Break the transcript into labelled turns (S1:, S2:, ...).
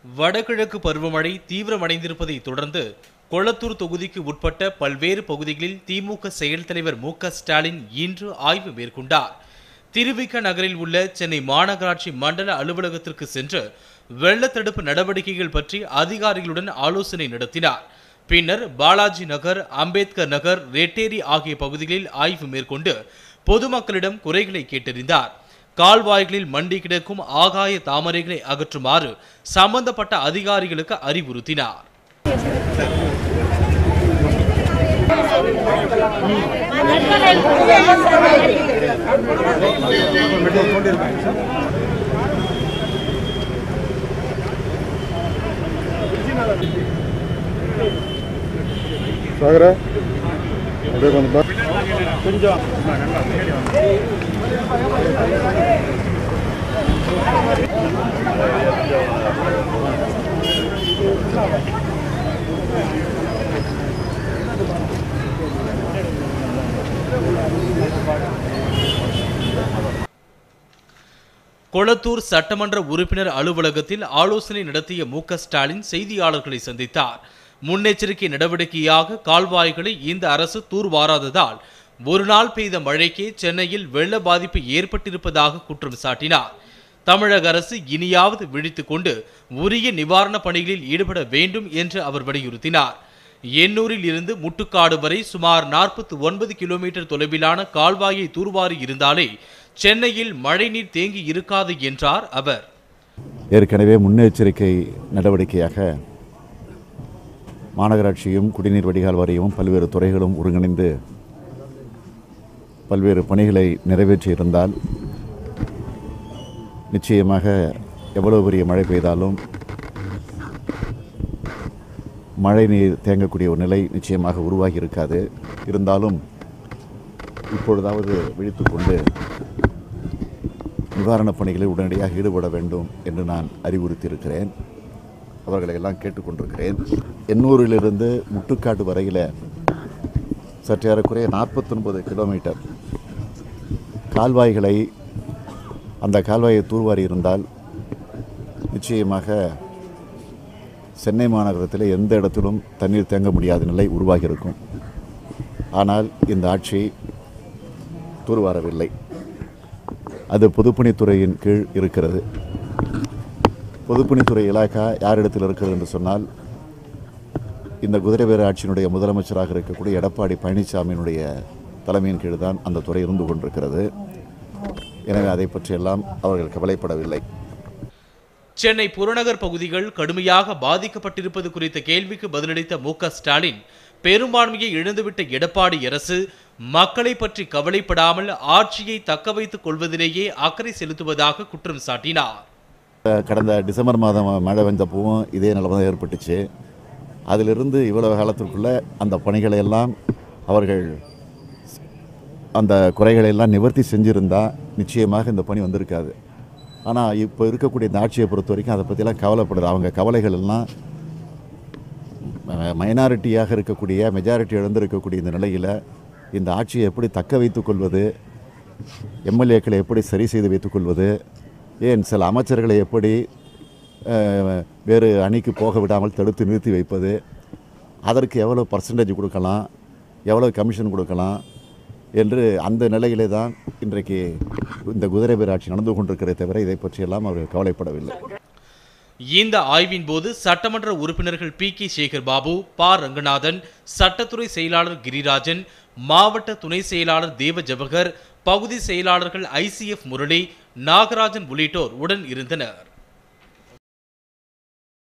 S1: வடகிழக்கு பருவமழை தீவிரமடைந்திருப்பதை தொடர்ந்து கொளத்தூர் தொகுதிக்கு உட்பட்ட பல்வேறு பகுதிகளில் திமுக செயல் தலைவர் மு.க.ஸ்டாலின் இன்று ஆய்வு மேற்கொண்டார். திருவிக நகரில் உள்ள சென்னை மாநகராட்சி மண்டல அலுவலகத்திற்கு சென்று வெள்ள தடுப்பு நடவடிக்கைகள் பற்றி அதிகாரிகளுடன் ஆலோசனை நடத்தினார். பின்னர் பாலாஜி நகர், அம்பேத்கர் நகர், ரெட்டேரி ஆகிய பகுதிகளில் ஆய்வு மேற்கொண்டு பொதுமக்களிடம் குறைகளை கேட்டறிந்தார். கால்வாய்களில் மண்டி கிடக்கும் ஆகாய தாமரைகளை அகற்றுமாறு சம்பந்தப்பட்ட அதிகாரிகளுக்கு அறிவுறுத்தினார். கொளத்தூர் சட்டமன்ற உறுப்பினர் அலுவலகத்தில் ஆலோசனை நடத்திய மு.க.ஸ்டாலின் செய்தியாளர்களை சந்தித்தார். முன்னெச்சரிக்கை நடவடிக்கையாக கால்வாய்களை இந்த அரசு தூர்வாராததால் ஒரு நாள் பெய்த மழைக்கே சென்னையில் வெள்ள பாதிப்பு ஏற்பட்டிருப்பதாக குற்றம் சாட்டினார். தமிழக அரசு இனியாவது விழித்துக் கொண்டு உரிய நிவாரண பணிகளில் ஈடுபட வேண்டும் என்று அவர் வலியுறுத்தினார். எண்ணூரில் இருந்து முட்டுக்காடு வரை சுமார் 49 கிலோமீட்டர் தொலைவிலான கால்வாயை தூர்வாரி இருந்தாலே சென்னையில் மழைநீர் தேங்கி இருக்காது என்றார் அவர்.
S2: ஏற்கனவே முன்னெச்சரிக்கை நடவடிக்கையாக மாநகராட்சியும் குடிநீர் வடிகால் வாரியமும் பல்வேறு துறைகளும் ஒருங்கிணைந்து பல்வேறு பணிகளை நிறைவேற்றியிருந்தால் நிச்சயமாக எவ்வளவு பெரிய மழை பெய்தாலும் மழை நீர் தேங்கக்கூடிய ஒரு நிலை நிச்சயமாக உருவாகி இருக்காது. இருந்தாலும் இப்பொழுதாவது விழித்துக் கொண்டு நிவாரணப் பணிகளில் உடனடியாக ஈடுபட வேண்டும் என்று நான் அறிவுறுத்தியிருக்கிறேன். அவர்களை எல்லாம் கேட்டுக்கொண்டிருக்கிறேன். எண்ணூரிலிருந்து முட்டுக்காடு வரையில் சற்றேறக்குறைய 49 கிலோமீட்டர் கால்வாய்களை அந்த கால்வாயை தூர்வாரி இருந்தால் நிச்சயமாக சென்னை மாநகரத்தில் எந்த இடத்திலும் தண்ணீர் தேங்க முடியாத நிலை உருவாகியிருக்கும். ஆனால் இந்த ஆட்சி தூர்வாரவில்லை. அது பொதுப்பணித்துறையின் கீழ் இருக்கிறது. பொதுப்பணித்துறை இலாக்கா யாரிடத்தில் இருக்கிறது என்று சொன்னால் இந்த குதிரைவேறு ஆட்சியினுடைய முதலமைச்சராக இருக்கக்கூடிய எடப்பாடி பழனிசாமியினுடைய தலைமையின் கீழ் தான் அந்த துறை இருந்து கொண்டிருக்கிறது. எனவே அதை பற்றியெல்லாம் அவர்கள் கவலைப்படவில்லை.
S1: சென்னை புறநகர் பகுதிகள் கடுமையாக பாதிக்கப்பட்டிருப்பது குறித்த கேள்விக்கு பதிலளித்த மு.க.ஸ்டாலின், பெரும்பான்மையை இழந்துவிட்ட எடப்பாடி அரசு மக்களை பற்றி கவலைப்படாமல் ஆட்சியை தக்க வைத்துக் கொள்வதிலேயே அக்கறை செலுத்துவதாக குற்றம் சாட்டினார்.
S2: கடந்த டிசம்பர் மாதம் மழை வந்தப்பவும் இதே நிலைமை தான் ஏற்பட்டுச்சு. அதிலிருந்து இவ்வளவு காலத்திற்குள்ள அந்த பணிகளை எல்லாம் அவர்கள் அந்த குறைகளை எல்லாம் நிவர்த்தி செஞ்சிருந்தால் நிச்சயமாக இந்த பணி வந்திருக்காது. ஆனால் இப்போ இருக்கக்கூடிய இந்த ஆட்சியை பொறுத்த வரைக்கும் அதை பற்றிலாம் கவலைப்படுது. அவங்க கவலைகள் எல்லாம் மைனாரிட்டியாக இருக்கக்கூடிய மெஜாரிட்டி இழந்திருக்கக்கூடிய இந்த நிலையில் இந்த ஆட்சியை எப்படி தக்க வைத்துக் கொள்வது, எம்எல்ஏக்களை எப்படி சரி செய்து வைத்துக்கொள்வது, ஏன் சில அமைச்சர்களை எப்படி வேறு அணிக்கு போக விடாமல் தடுத்து நிறுத்தி வைப்பது, அதற்கு எவ்வளோ பர்சன்டேஜ் கொடுக்கலாம், எவ்வளோ கமிஷன் கொடுக்கலாம் என்று அந்த நிலையிலே தான் இன்றைக்கு இந்த குதிரைவேறு ஆட்சி நடந்து கொண்டிருக்கிறதை தவிர இதை பற்றியெல்லாம் அவர்கள் கவலைப்படவில்லை.
S1: இந்த ஆய்வின் போது சட்டமன்ற உறுப்பினர்கள் பி.கே. சேகர் பாபு, ப. ரங்கநாதன், சட்டத்துறை செயலாளர் கிரிராஜன், மாவட்ட துணை செயலாளர் தேவ ஜவஹர், பகுதி செயலாளர்கள் ICF முரளி, நாகராஜன் உள்ளிட்டோர் உடன் இருந்தனர்.